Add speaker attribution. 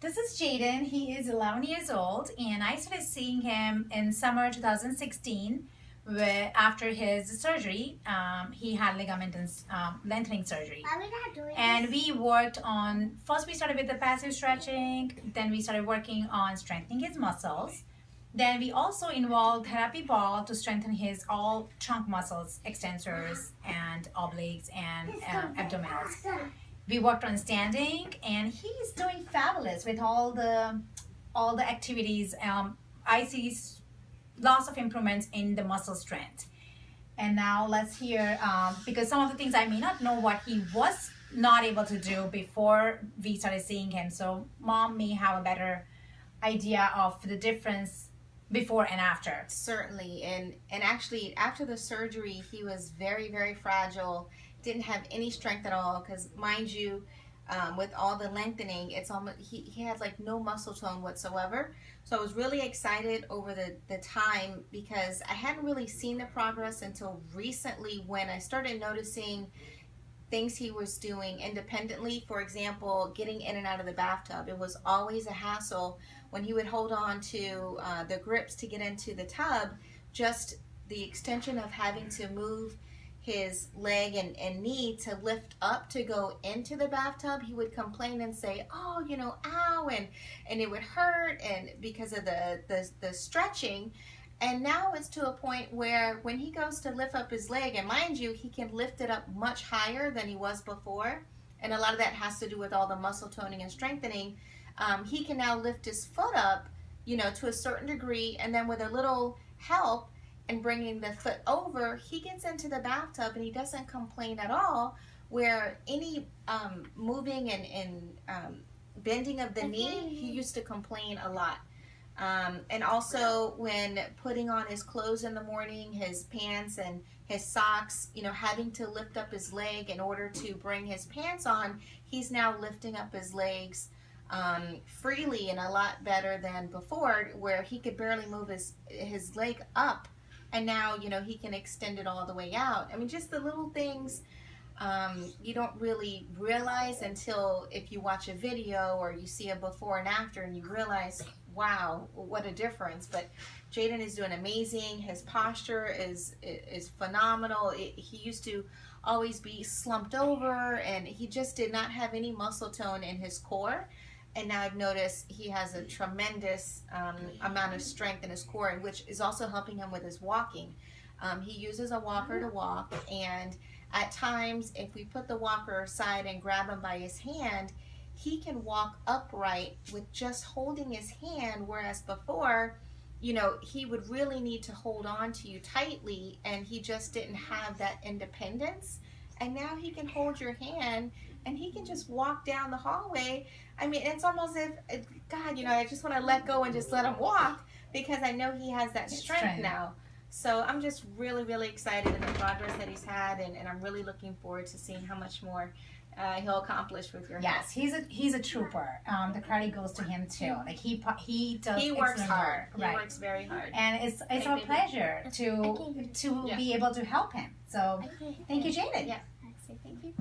Speaker 1: This is Jayden. He is 11 years old, and I started seeing him in summer 2016 after his surgery. He had ligament lengthening surgery.
Speaker 2: Why are we not doing
Speaker 1: And
Speaker 2: this?
Speaker 1: we worked on, first we started with the passive stretching, then we started working on strengthening his muscles. Then we also involved therapy ball to strengthen his all trunk muscles, extensors and obliques and abdominals. We worked on standing, and he's doing fabulous with all the activities. I see lots of improvements in the muscle strength. And now let's hear, because some of the things I may not know what he was not able to do before we started seeing him. So mom may have a better idea of the difference before and after.
Speaker 3: Certainly, and actually after the surgery he was very, very fragile, didn't have any strength at all, because mind you, with all the lengthening, it's almost he had like no muscle tone whatsoever. So I was really excited over the time, because I hadn't really seen the progress until recently when I started noticing things he was doing independently. For example, getting in and out of the bathtub. It was always a hassle when he would hold on to the grips to get into the tub. Just the extension of having to move his leg and knee to lift up to go into the bathtub, he would complain and say, oh, you know, ow, and it would hurt, and because of the stretching. And now it's to a point where when he goes to lift up his leg, and mind you, he can lift it up much higher than he was before, and a lot of that has to do with all the muscle toning and strengthening. He can now lift his foot up, you know, to a certain degree, and then with a little help and bringing the foot over, he gets into the bathtub and he doesn't complain at all, where any moving and bending of the knee, he used to complain a lot. And also when putting on his clothes in the morning, his pants and his socks, you know, having to lift up his leg in order to bring his pants on, he's now lifting up his legs freely and a lot better than before, where he could barely move his leg up, and now, you know, he can extend it all the way out. I mean, just the little things you don't really realize until if you watch a video or you see a before and after, and you realize, wow, what a difference. But Jayden is doing amazing. His posture is phenomenal. He used to always be slumped over, and he just did not have any muscle tone in his core. And now I've noticed he has a tremendous amount of strength in his core, which is also helping him with his walking. He uses a walker to walk, and at times, if we put the walker aside and grab him by his hand, he can walk upright with just holding his hand, whereas before, you know, he would really need to hold on to you tightly, and he just didn't have that independence. And now he can hold your hand, and he can just walk down the hallway. I mean, it's almost as if, God, you know, I just want to let go and just let him walk, because I know he has that strength now. So I'm just really, really excited in the progress that he's had, and I'm really looking forward to seeing how much more he'll accomplish with your help.
Speaker 1: Yes, he's a trooper. The credit goes to him too. Like he does.
Speaker 3: He works hard.
Speaker 1: Right.
Speaker 3: He works very hard.
Speaker 1: And it's our pleasure to be able to help him. So thank you, Jayden.
Speaker 3: Yeah.
Speaker 2: I say thank you.